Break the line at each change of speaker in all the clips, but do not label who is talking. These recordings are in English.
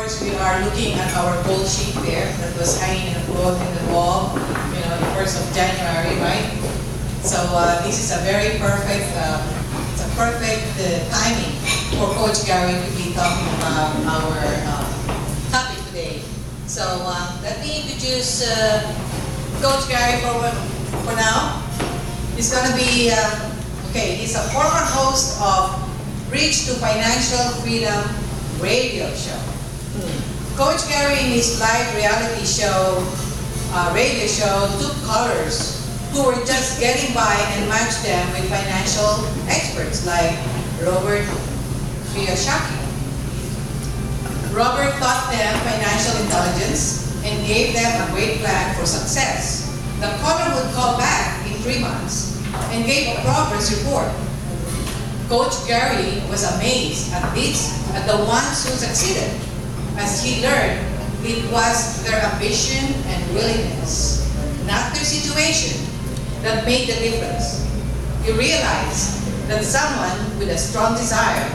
course, we are looking at our goal sheet there that was hanging in the wall, the 1st of January, right? So this is a very perfect, timing for Coach Gary to be talking about our topic today. So let me introduce Coach Gary for now. He's going to be, he's a former host of Bridge to Financial Freedom radio show. Coach Gary in his live reality show, radio show, took callers who were just getting by and matched them with financial experts like Robert Kiyosaki. Robert taught them financial intelligence and gave them a great plan for success. The caller would call back in 3 months and gave a progress report. Coach Gary was amazed at the ones who succeeded, as he learned it was their ambition and willingness, not their situation, that made the difference. He realized that someone with a strong desire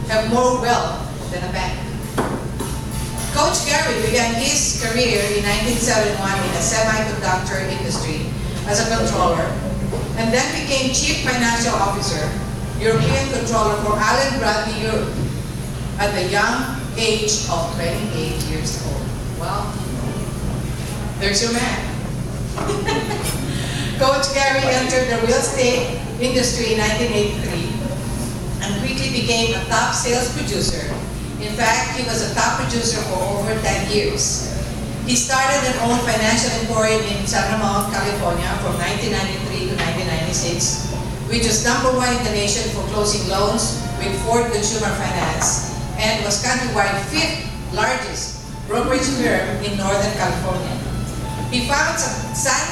have more wealth than a bank. Coach Gary began his career in 1971 in the semiconductor industry as a controller, and then became Chief Financial Officer, European Controller for Allen Bradley Europe, at the young age of 28 years old. Well, there's your man. Coach Gary entered the real estate industry in 1983 and quickly became a top sales producer. In fact, he was a top producer for over 10 years. He started and owned Financial Emporium in San Ramon, California from 1993 to 1996, which was #1 in the nation for closing loans with Ford Consumer Finance, and was countrywide 5th largest brokerage firm in Northern California. He founded San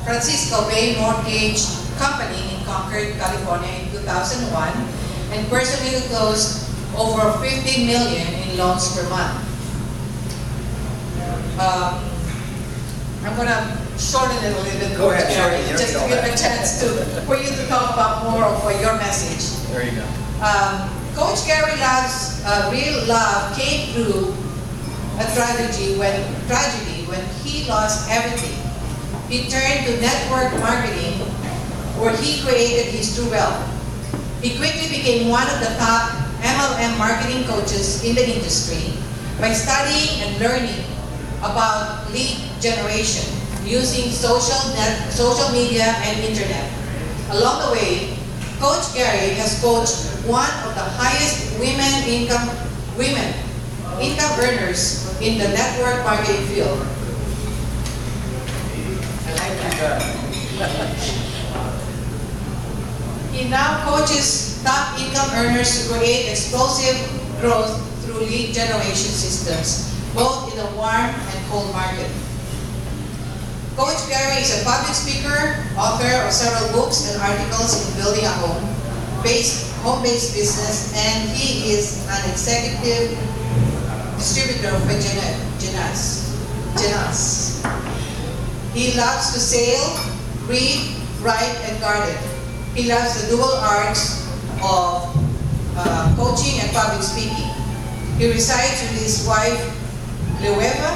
Francisco Bay Mortgage Company in Concord, California in 2001, and personally closed over $50 million in loans per month. I'm going to shorten it a little bit.
Go ahead,
Gary, just to give a chance for you to talk about more of your message.
There you go.
Coach Gary Love's real love came through a tragedy when he lost everything. He turned to network marketing, where he created his true wealth. He quickly became one of the top MLM marketing coaches in the industry by studying and learning about lead generation using social media and internet. Along the way, Coach Gary has coached one of the highest income earners in the network marketing field. I like that. He now coaches top income earners to create explosive growth through lead generation systems, both in the warm and cold market. Coach Gary is a public speaker, author of several books and articles in building a home-based business, and he is an executive distributor for Genas. He loves to sail, read, write, and garden. He loves the dual arts of coaching and public speaking. He resides with his wife, Lueva,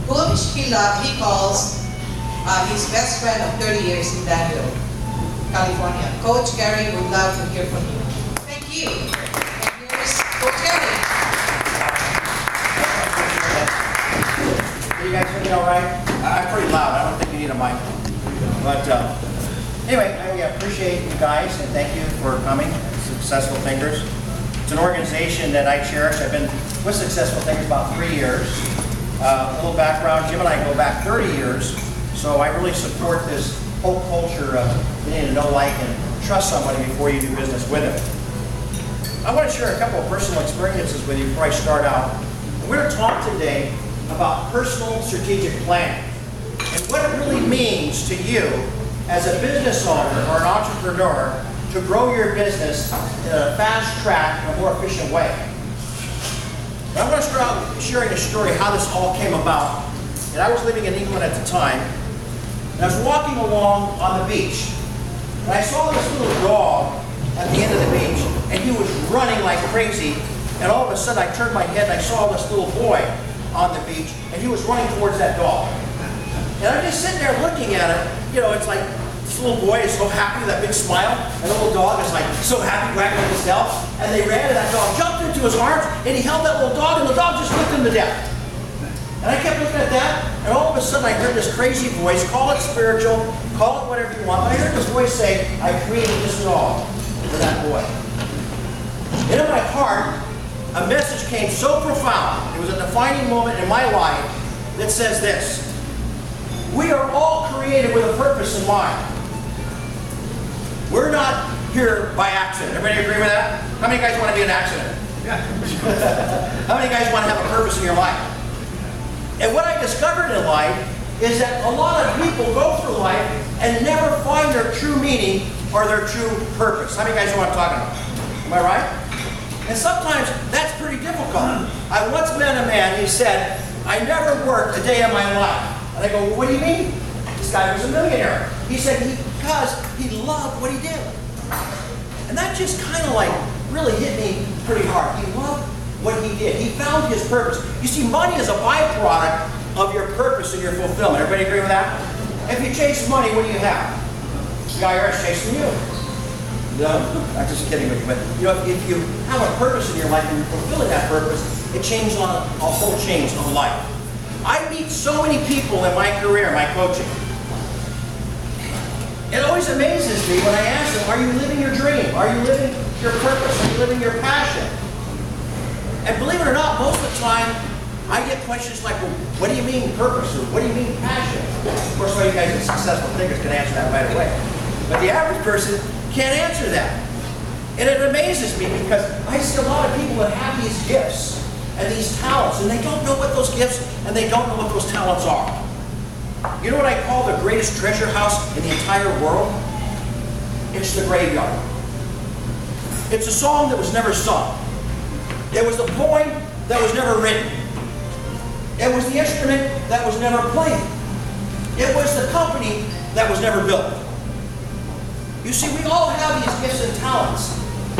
whom he calls his best friend of 30 years in Danville, California. Coach Gary would love to hear from you. Thank you. And here's Coach Gary.
You guys hear me all right? I'm pretty loud. I don't think you need a mic. But anyway, I appreciate you guys and thank you for coming. Successful Thinkers. It's an organization that I cherish. I've been with Successful Thinkers about 3 years. A little background, Jim and I go back 30 years, so I really support this whole culture of getting to know, like, and trust somebody before you do business with them. I want to share a couple of personal experiences with you before I start out. We're going to talk today about personal strategic planning and what it really means to you as a business owner or an entrepreneur to grow your business in a fast track and a more efficient way. But I'm going to start out sharing a story how this all came about. And I was living in England at the time, and I was walking along on the beach, and I saw this little dog at the end of the beach, and he was running like crazy. And all of a sudden I turned my head and I saw this little boy on the beach, and he was running towards that dog. And I'm just sitting there looking at it. You know, it's like this little boy is so happy, that big smile, and the little dog is like so happy, wagging his tail. And they ran, and that dog jumped into his arms, and he held that little dog, and the dog just licked him to death. And I kept looking at that, and all of a sudden I heard this crazy voice, call it spiritual, call it whatever you want, but I heard this voice say, I created this dog for that boy. And in my heart, a message came so profound, it was a defining moment in my life that says this: we are all created with a purpose in mind. We're not here by accident. Everybody agree with that? How many guys want to be an accident? Yeah. How many guys want to have a purpose in your life? And what I discovered in life is that a lot of people go through life and never find their true meaning or their true purpose. How many guys know what I'm talking about? Am I right? And sometimes that's pretty difficult. I once met a man, he said, I never worked a day in my life. And I go, well, what do you mean? This guy was a millionaire. He said because he loved what he did. And that just kind of like really hit me pretty hard. He loved what he did. He found his purpose. You see, money is a byproduct of your purpose and your fulfillment. Everybody agree with that? If you chase money, what do you have? The IRS chasing you. No, I'm just kidding with you. But you know, if you have a purpose in your life and you're fulfilling that purpose, it changes on a whole change of life. I meet so many people in my career, my coaching. It always amazes me when I ask them, are you living your dream? Are you living your purpose? Are you living your passion? And believe it or not, most of the time, I get questions like, well, what do you mean purpose? Or what do you mean passion? Of course, all you guys are successful thinkers can answer that right away. But the average person can't answer that. And it amazes me because I see a lot of people that have these gifts and these talents, and they don't know what those gifts and they don't know what those talents are. You know what I call the greatest treasure house in the entire world? It's the graveyard. It's a song that was never sung. It was the poem that was never written. It was the instrument that was never played. It was the company that was never built. You see, we all have these gifts and talents.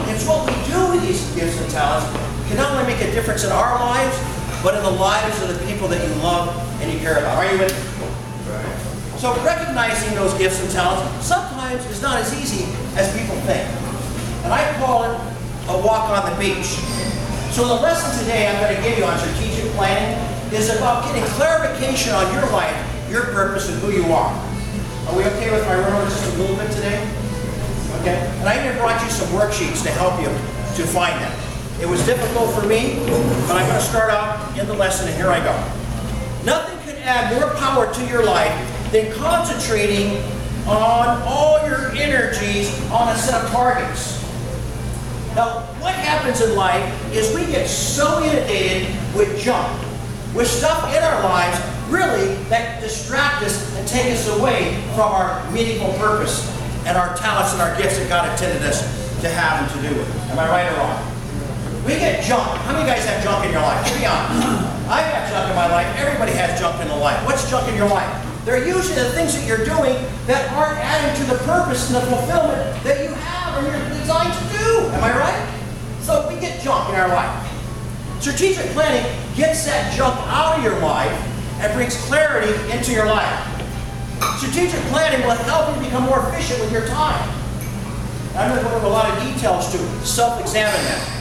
It's what we do with these gifts and talents can not only make a difference in our lives, but in the lives of the people that you love and you care about. Are you with me? So recognizing those gifts and talents sometimes is not as easy as people think. And I call it a walk on the beach. So the lesson today I'm going to give you on strategic planning is about getting clarification on your life, your purpose, and who you are. Are we okay with my run over just a little bit today? Okay? And I even brought you some worksheets to help you to find that. It was difficult for me, but I'm going to start out in the lesson, and here I go. Nothing can add more power to your life than concentrating on all your energies on a set of targets. Now, what happens in life is we get so inundated with junk, with stuff in our lives, really, that distract us and take us away from our meaningful purpose and our talents and our gifts that God intended us to have and to do with. Am I right or wrong? We get junk. How many guys have junk in your life? Be honest. I have junk in my life. Everybody has junk in their life. What's junk in your life? They're usually the things that you're doing that aren't adding to the purpose and the fulfillment that you have or you're designed to do. Am I right? So we get junk in our life. Strategic planning gets that junk out of your life and brings clarity into your life. Strategic planning will help you become more efficient with your time. I'm going to go into a lot of details to self-examine that.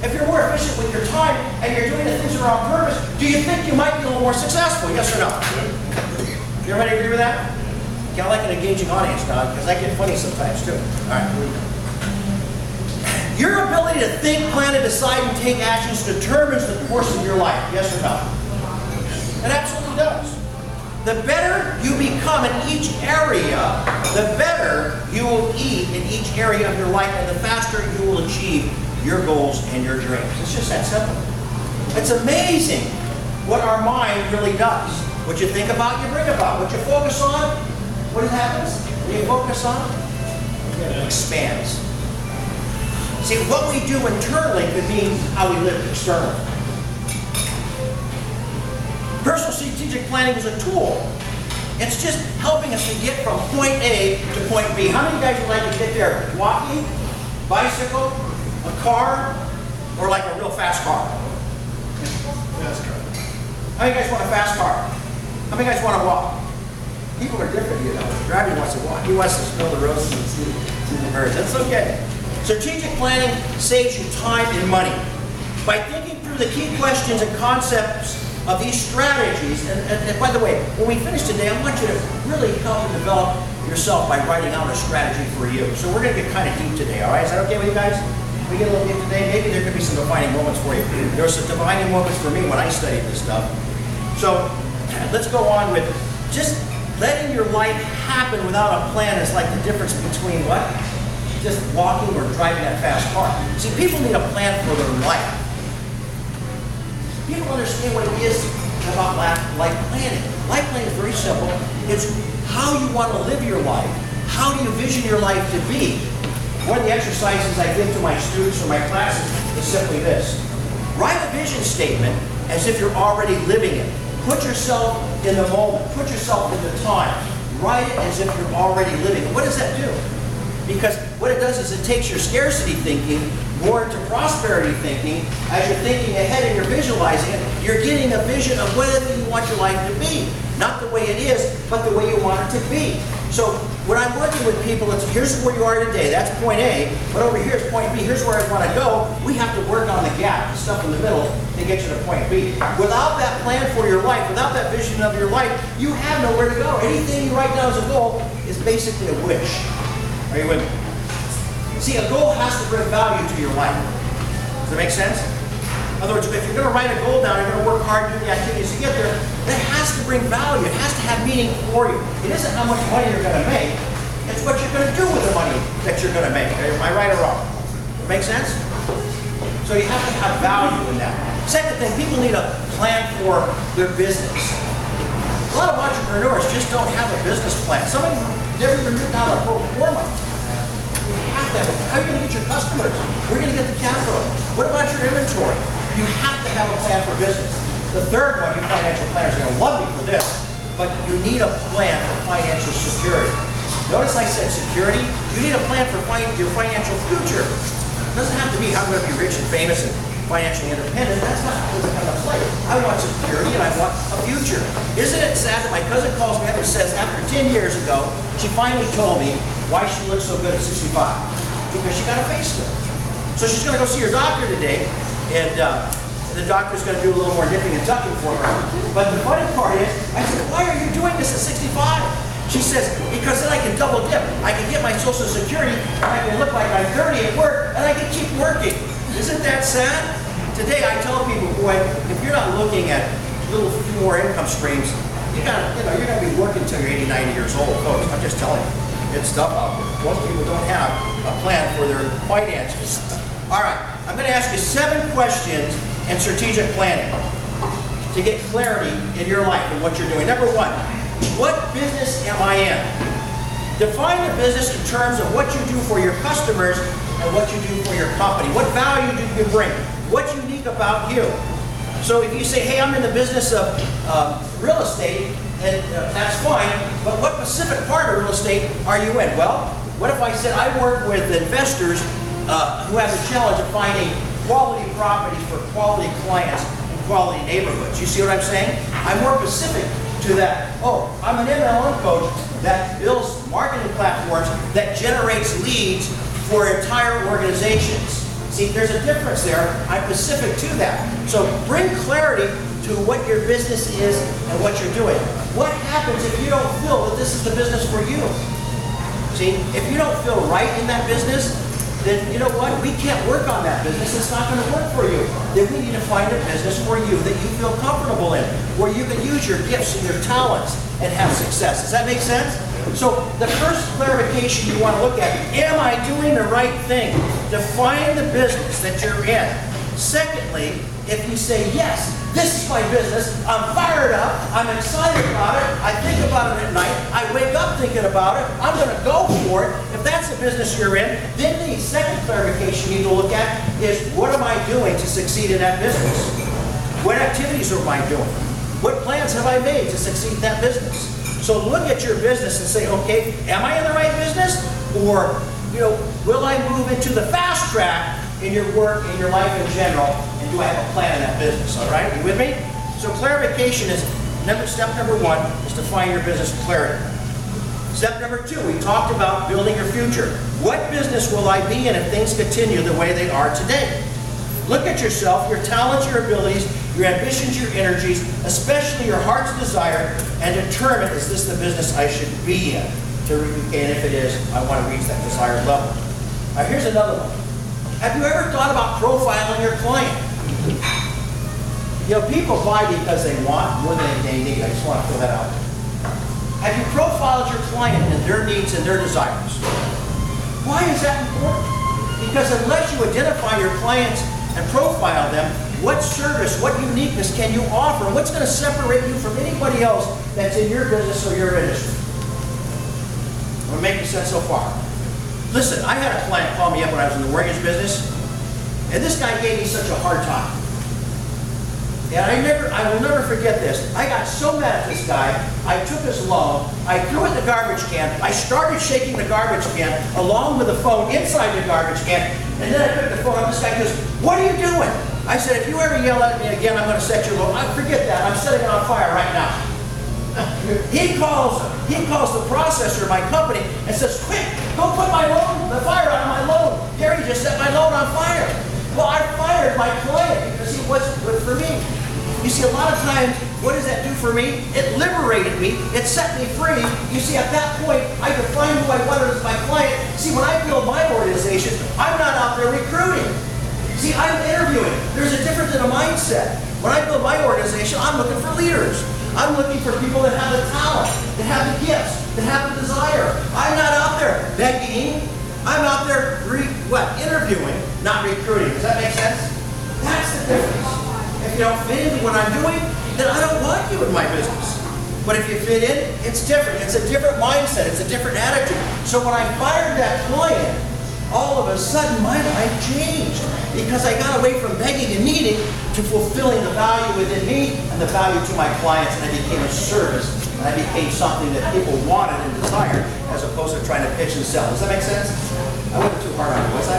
If you're more efficient with your time and you're doing the things that are on purpose, do you think you might be a little more successful? Yes or no? Everybody agree with that? Okay, I like an engaging audience now because I get funny sometimes too. All right, here we go. Your ability to think, plan, and decide and take actions determines the course of your life. Yes or no? It absolutely does. The better you become in each area, the better you will eat in each area of your life, and the faster you will achieve your goals and your dreams. It's just that simple. It's amazing what our mind really does. What you think about, you bring about. What you focus on, what happens? What you focus on, it expands. See, what we do internally could mean how we live externally. Personal strategic planning is a tool. It's just helping us to get from point A to point B. How many guys would like to get there? Walking, bicycle, A car or like a real fast car?
Fast car.
How many guys want a fast car? How many guys want to walk? People are different, you know. Gravity wants to walk. He wants to smell the roses and see the birds. That's okay. Strategic planning saves you time and money. By thinking through the key questions and concepts of these strategies, and by the way, when we finish today, I want you to really help and develop yourself by writing out a strategy for you. So we're going to get kind of deep today, all right? Is that okay with you guys? We get a little deep today. Maybe there could be some defining moments for you. There were some defining moments for me when I studied this stuff. So let's go on with just letting your life happen without a plan is like the difference between what? Just walking or driving that fast car. See, people need a plan for their life. People understand what it is about life planning. Life planning is very simple. It's how you want to live your life. How do you vision your life to be? One of the exercises I give to my students or my classes is simply this. Write a vision statement as if you're already living it. Put yourself in the moment. Put yourself in the time. Write it as if you're already living it. What does that do? Because what it does is it takes your scarcity thinking more into prosperity thinking. As you're thinking ahead and you're visualizing it, you're getting a vision of whatever you want your life to be. Not the way it is, but the way you want it to be. So when I'm working with people, it's here's where you are today, that's point A, but over here is point B, here's where I want to go. We have to work on the gap, the stuff in the middle, to get you to point B. Without that plan for your life, without that vision of your life, you have nowhere to go. Anything you write down as a goal is basically a wish. Are you with me? See, a goal has to bring value to your life. Does that make sense? In other words, if you're going to write a goal down, you're going to work hard, do the activities to get there, that has to bring value. It has to have meaning for you. It isn't how much money you're going to make. It's what you're going to do with the money that you're going to make. Am I right or wrong? Make sense? So you have to have value in that. Second thing, people need a plan for their business. A lot of entrepreneurs just don't have a business plan. Some of them never even written down a pro forma. You have to have it. How are you going to get your customers? Where are you going to get the capital? What about your inventory? You have to have a plan for business. The third one, your financial planners are going to love me for this, but you need a plan for financial security. Notice I said security. You need a plan for your financial future. It doesn't have to be I'm going to be rich and famous and financially independent. That's not the kind of play. I want security and I want a future. Isn't it sad that my cousin calls me up and says after 10 years ago, she finally told me why she looks so good at 65? Because she got a facelift. So she's going to go see her doctor today, and the doctor's going to do a little more nipping and tucking for her. But the funny part is, I said, why are you doing this at 65? She says, because then I can double dip. I can get my Social Security, and I can look like I'm 30 at work, and I can keep working. Isn't that sad? Today I tell people, boy, if you're not looking at little few more income streams, you're going to be working until you're 80, 90 years old, folks. I'm just telling you. It's stuff out there. Most people don't have a plan for their finances. All right, I'm going to ask you 7 questions in strategic planning to get clarity in your life and what you're doing. Number 1, what business am I in? Define the business in terms of what you do for your customers and what you do for your company. What value do you bring? What's unique about you? So if you say, hey, I'm in the business of real estate, and that's fine, but what specific part of real estate are you in? Well, what if I said I work with investors who have the challenge of finding quality property for quality clients in quality neighborhoods? You see what I'm saying? I'm more specific to that. Oh, I'm an MLM coach that builds marketing platforms that generates leads for entire organizations. See, there's a difference there. I'm specific to that. So bring clarity to what your business is and what you're doing. What happens if you don't feel that this is the business for you? See, if you don't feel right in that business, then you know what? We can't work on that business. It's not going to work for you. Then we need to find a business for you that you feel comfortable in, where you can use your gifts and your talents and have success. Does that make sense? So the first clarification you want to look at, am I doing the right thing? Define the business that you're in. Secondly, if you say, yes, this is my business, I'm fired up, I'm excited about it, I think about it at night, I wake up thinking about it, I'm going to go for it. If that's the business you're in, then the second clarification you need to look at is, what am I doing to succeed in that business? What activities am I doing? What plans have I made to succeed in that business? So look at your business and say, okay, am I in the right business? Or, will I move into the fast track in your work, in your life in general, and do I have a plan in that business, all right? You with me? So clarification is, step number one is to find your business clarity. Step number two, we talked about building your future. What business will I be in if things continue the way they are today? Look at yourself, your talents, your abilities, your ambitions, your energies, especially your heart's desire, and determine, is this the business I should be in? And if it is, I want to reach that desired level. All right, here's another one. Have you ever thought about profiling your client? You know, people buy because they want more than they need. I just want to throw that out. Have you profiled your client and their needs and their desires? Why is that important? Because unless you identify your clients and profile them, what service, what uniqueness can you offer? What's going to separate you from anybody else that's in your business or your industry? Am I making sense so far? Listen, I had a client call me up when I was in the mortgage business, and this guy gave me such a hard time. And I will never forget this. I got so mad at this guy, I took his loan, I threw it in the garbage can, I started shaking the garbage can along with the phone inside the garbage can, and then I picked the phone up. This guy goes, "What are you doing?" I said, "If you ever yell at me again, I'm going to set your loan." Forget that, I'm setting it on fire right now. He calls the processor of my company and says, "Quick, go put the fire out of my loan. Gary just set my loan on fire." Well, I fired my client because he wasn't good for me. You see, a lot of times, what does that do for me? It liberated me. It set me free. You see, at that point, I defined who I wanted as my client. See, when I build my organization, I'm not out there recruiting. See, I'm interviewing. There's a difference in a mindset. When I build my organization, I'm looking for leaders. I'm looking for people that have the talent, that have the gifts, that have the desire. I'm not out there begging. I'm out there interviewing, not recruiting. Does that make sense? That's the difference. If you don't fit into what I'm doing, then I don't want you in my business. But if you fit in, it's different. It's a different mindset. It's a different attitude. So when I fired that client, all of a sudden my life changed because I got away from begging and needing to fulfilling the value within me and the value to my clients, and I became a service, and I became something that people wanted and desired as opposed to trying to pitch and sell. Does that make sense? I wasn't too hard on you, was I?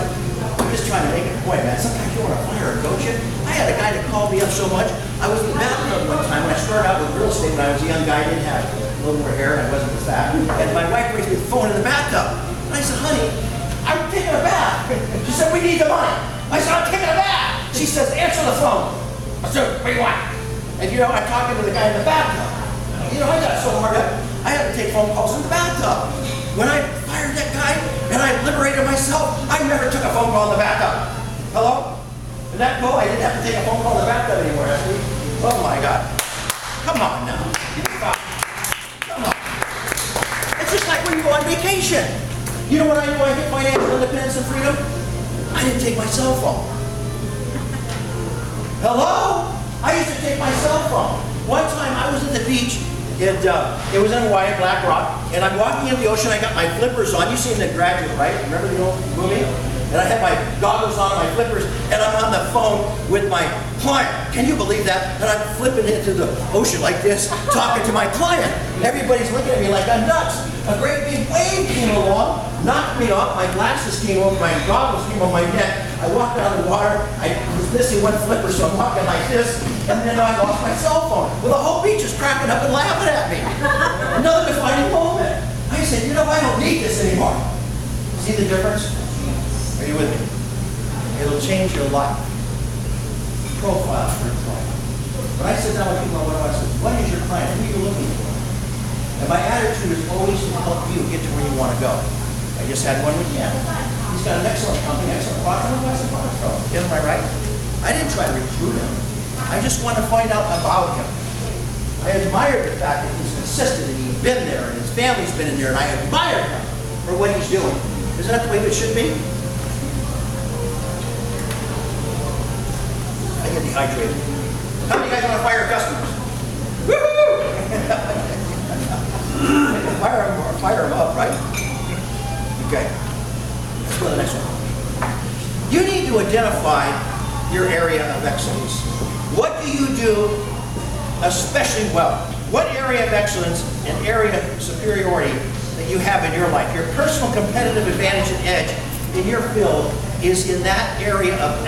I'm just trying to make a point, man. Sometimes you want to fire a coach. I had a guy that called me up so much. I was in the bathtub one time when I started out with real estate when I was a young guy. I didn't have a little more hair and I wasn't as fat. And my wife brings me the phone in the bathtub. And I said, "Honey, I'm taking a bath." She said, "We need the money." I said, "I'm taking a bath." She says, "Answer the phone." I said, "What do you want?" And you know, I'm talking to the guy in the bathtub. You know, I got so hard up, I had to take phone calls in the bathtub. When I fired that guy and I liberated myself, I never took a phone call in the bathtub. Hello? Did that go? I didn't have to take a phone call in the bathtub anymore, actually. Oh my God. Come on now. Come on. It's just like when you go on vacation. You know what I do when I hit financial independence and freedom? I didn't take my cell phone. Hello? I used to take my cell phone. One time I was at the beach. It was in Hawaii, Black Rock, and I'm walking in the ocean. I got my flippers on. You've seen The Graduate, right? Remember the old movie? And I had my goggles on, my flippers, and I'm on the phone with my client. Can you believe that? And I'm flipping into the ocean like this, talking to my client. Everybody's looking at me like I'm nuts. A great big wave came along, knocked me off. My glasses came off, my goggles came on my neck. I walked out of the water. I was missing one flipper, so I'm walking like this. And then I lost my cell phone. Well, the whole beach is cracking up and laughing at me. Another defining moment. I said, you know, I don't need this anymore. See the difference? Are you with me? It'll change your life. Profile for your client. When I sit down with people, what do I say? What is your client? Who are you looking for? And my attitude is always to help you get to where you want to go. I just had one with Ken. He's got an excellent company, excellent product. Am I right? I didn't try to recruit him. I just want to find out about him. I admired the fact that he's consistent and he's been there and his family's been in there, and I admire him for what he's doing. Isn't that the way it should be? I get dehydrated. How many of you guys want to fire customers? Woo-hoo! fire them up, right? Okay. Let's go to the next one. You need to identify your area of excellence. What do you do especially well? What area of excellence and area of superiority that you have in your life, your personal competitive advantage and edge in your field is in that area of